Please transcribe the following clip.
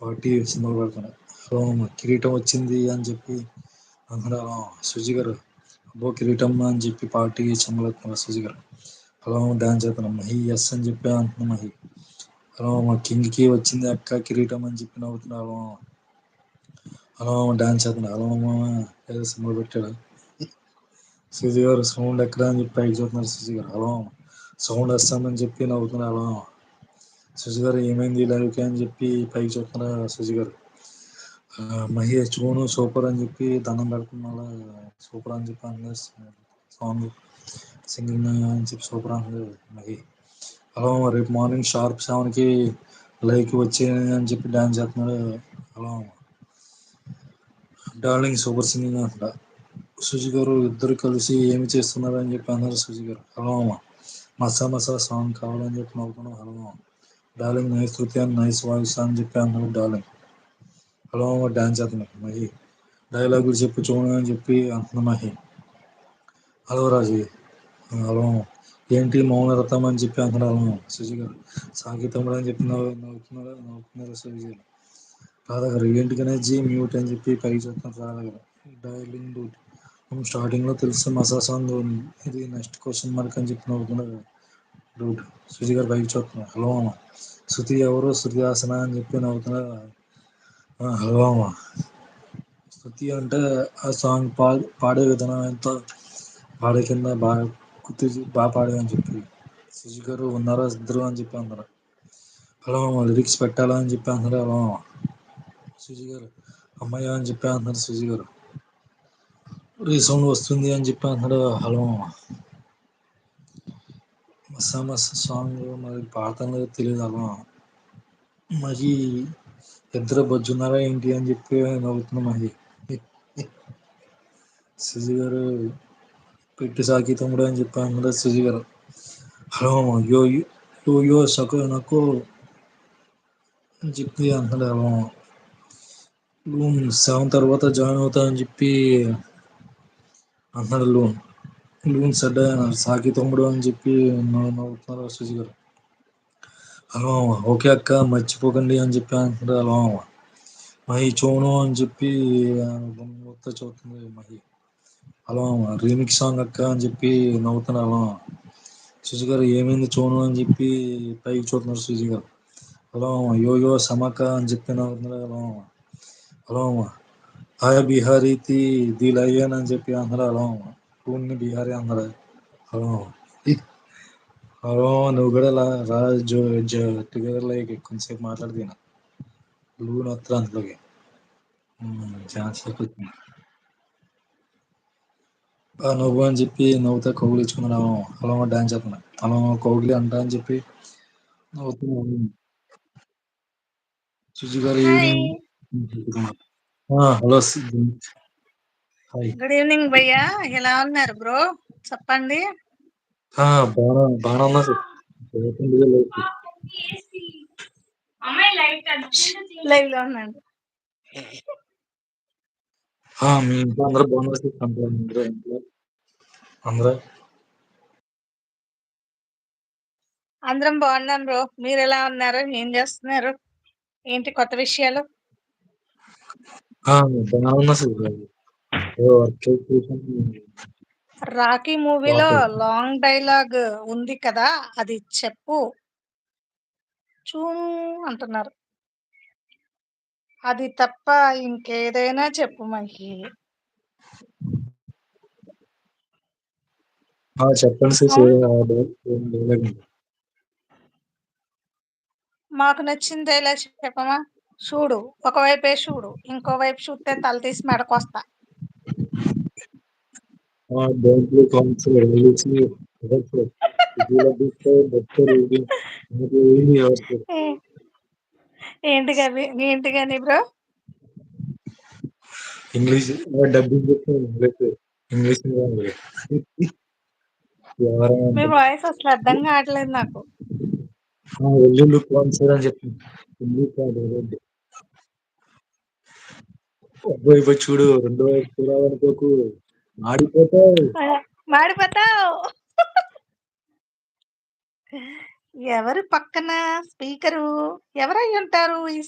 Party సినిమాలు పెడుతున్నాయి. So కిరీటం వచ్చింది అని చెప్పి అందరూ సుజి గారు అబ్బో కిరీటం అని చెప్పి పార్టీ సినిమాలు పెడుతున్నారు సుజి గారు. హలో డాన్స్ చేస్తున్నాం మహి ఎస్ అని చెప్పి అంటున్నాం మహి. హలో మా కింగ్కి వచ్చింది అక్క కిరీటం అని చెప్పి నవ్వుతున్నాడు. హలో డాన్స్ చేస్తున్నాడు. హలో మామ ఏదో సినిమా పెట్టాడు. సుజి గారు సౌండ్ ఎక్కడ అని చెప్పి పైకి చూస్తున్నారు సుజి గారు. హలో సౌండ్ వస్తామని చెప్పి నవ్వుతున్నారు. హలో సుజి గారు ఏమైంది లైవ్కి అని చెప్పి పైకి చూస్తున్నారు సుజి గారు. మహి చూను సూపర్ అని చెప్పి దండం పెడుతున్నా సూపర్ అని చెప్పి అన్న సాంగ్ సింగింగ్ అని చెప్పి సూపర్ అంది మహి. హలో రేపు మార్నింగ్ షార్ప్ 7కి లైవ్కి వచ్చే అని చెప్పి డాన్స్ చేస్తున్నాడు. హలో డార్లింగ్ సూపర్ సింగింగ్ అంట. సుజి గారు ఇద్దరు కలిసి ఏమి చేస్తున్నారు అని చెప్పి అన్నారు సుజి గారు. హలో మసా మసా సాంగ్ కావాలని చెప్పి నవ్వుతున్నాం. హలో డార్లింగ్ నైస్ శృతి అని నైస్ వాయిస్ అని చెప్పి అన్నాడు డార్లింగ్. హలో డాన్స్ చేస్తున్నాడు మహి. డైలాగులు చెప్పి చూడండి అని చెప్పి అంటున్నా మహి. హలో రాజీ హలో ఏంటి మౌనరథం అని చెప్పి అంటున్నారు సుజి గారు. సాంకేతం అని చెప్పి నవ్వుతున్నారు సుజి గారు. రాధా గారు ఏంటి గణేష్ మ్యూట్ అని చెప్పి పైకి చూస్తున్నారు రాధా గారు. డైలింగ్ డూట్ స్టార్టింగ్ లో తెలిస్తే మసా సాంగ్ ఇది నెక్స్ట్ క్వశ్చన్ మార్క్ అని చెప్పి నవ్వుతున్నారు డూట్. సుజి గారు పైకి చూస్తున్నారు. హలో శృతి ఎవరు శృతి హాసన అని చెప్పి నవ్వుతున్నారు. హలో శృతి అంటే ఆ సాంగ్ పాడే విధానం ఎంతో పాడే కింద బాగా బాగా పాడే అని చెప్పి సుజి గారు ఉన్నారా ఇద్దరు అని చెప్పి అన్నారు. హలో లిరిక్స్ పెట్టాలా అని చెప్పి అన్నారు. హలో సుజి గారు అమ్మాయి అని చెప్పి అంటున్నారు సుజి గారు. రీసౌండ్ వస్తుంది అని చెప్పి అంటున్నాడు. హలో మసా మసా సాంగ్ మరి పాడతాను తెలియదు. హలో మరి ఇద్దరు బొజ్జున్నారా ఏంటి అని చెప్పి నవ్వుతున్నా మహి. సుజి గారు పెట్టి సాకి తమ్ముడు అని చెప్పి అన్నాడు సుజి గారు. హలో యో యో యో సకు నాకు అని చెప్పి అంటున్నాడు. హలో 7 తర్వాత జాయిన్ అవుతా అని చెప్పి అంటున్నాడు లూన్ సడ్డ సాకి తమ్ముడు అని చెప్పి నవ్వుతున్నారు సుజి గారు. హలో ఓకే అక్క మర్చిపోకండి అని చెప్పి అంటున్నాడు. హలో మహి చోను అని చెప్పి మొత్తం చూస్తుంది మహి. హలో రీమిక్స్ సాంగ్ అక్క అని చెప్పి నవ్వుతున్నారు. హలో సుజి గారు ఏమైంది చోను అని చెప్పి పైకి చూస్తున్నారు సుజి గారు. హలో యో యో సమక అని చెప్పి నవ్వుతున్నారు. Hello hello hi Bihari the lion అని చెప్పి అన్నారు. హలో పూర్ణి బిహారీ అన్నారు. హలో హలో నువ్వు కూడా రా టుగెదర్ లైక్ కొంచెంసేపు మాట్లాడితేనా లూన్ వస్తా అందులోకి ఛాన్స్ నువ్వు అని చెప్పి నవ్వుతా కౌగులు ఇచ్చుకున్నాను. హలో డాన్స్ చేస్తున్నా. హలో కౌగులి అంట అని చెప్పి నవ్వుతున్నాను. సుజి గారు hi evening hello hi good evening భయ్యా, ఎలా ఉన్నారు బ్రో? చెప్పండి. బాగా ఉన్నా సార్. లైవ్ లో ఉన్నాను. మీ ఇంట్లో అందరూ బాగున్నారు సార్. అందరూ అందరం బాగున్నాం బ్రో, మీరు ఎలా ఉన్నారు? ఏం చేస్తున్నారు? ఏంటి కొత్త విషయాలు? బాగా ఉన్నా సార్. రాఖీ మూవీలో లాంగ్ డైలాగ్ ఉంది కదా, అది చెప్పు. చూను అంటున్నారు. అది తప్ప ఇంకేదైనా చెప్పు మహి. చెప్పండి సార్. మాకు నచ్చిన డైలాగ్ చెప్పమా. చూడు, ఒకవైపే చూడు, ఇంకోవైపు చూస్తే తల తీసి మెడకొస్తా. ఏంటి కానీ బ్రో? ఇంగ్లీష్ డబ్బింగ్ ఇంగ్లీష్ మీ వాయిస్ అసలు అర్థం కావట్లేదు నాకు. వెల్లుల్లి కాన్సర్ అని చెప్పి ఇంగ్లీష్ అబ్బాయి చూడు రెండో వైపు చూడాలనుకోకు మాడిపోతావు. మాడిపోతావు. ఎవరు పక్కన స్పీకరు? ఎవరై ఉంటారు ఈ